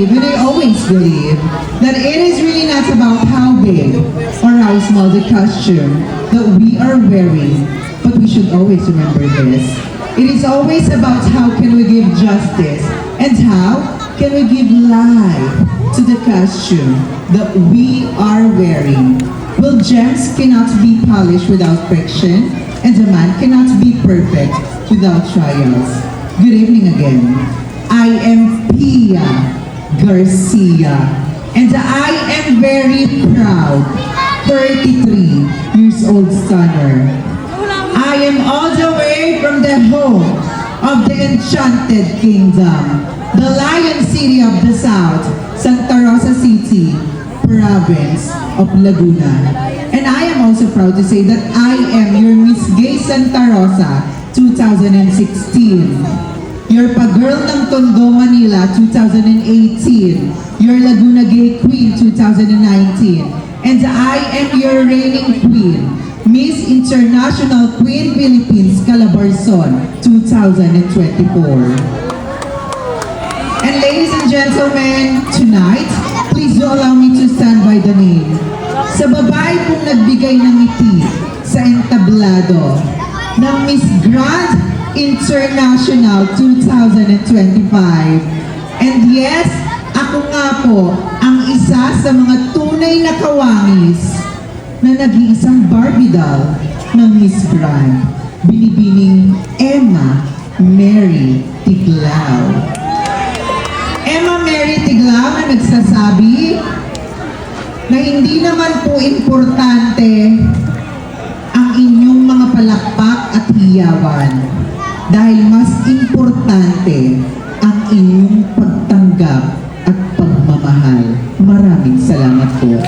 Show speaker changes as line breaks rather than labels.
And I always believe that it is really not about how big or how small the costume that we are wearing, but we should always remember this. It is always about how can we give justice and how can we give life to the costume that we are wearing. Well, gems cannot be polished without friction, and a man cannot be perfect without trials. Good evening again. I am Pia Garcia, and I am very proud 33 years old stunner. I am all the way from the home of the Enchanted Kingdom, the Lion City of the South, Santa Rosa City, province of Laguna. And I am also proud to say that I am your Miss Gay Santa Rosa 2016. Your Pagirl ng Tondo, Manila 2018. Your Laguna Gay Queen 2019. And I am your reigning queen, Miss International Queen Philippines Calabarzon 2024. And ladies and gentlemen, tonight, please do allow me to stand by the name. Sa babae pong nagbigay ng ngiti sa entablado ng Miss Grand International 2025. And yes, ako nga po ang isa sa mga tunay na kawangis na nag-iisang Barbie doll ng Miss Grand, binibining Emma Mary Tiglao. Emma Mary Tiglao na nagsasabi na hindi naman po importante ang inyong mga palakpak at hiyawan dahil mas importante ang inyong pagtanggap at pagmamahal. Maraming salamat po.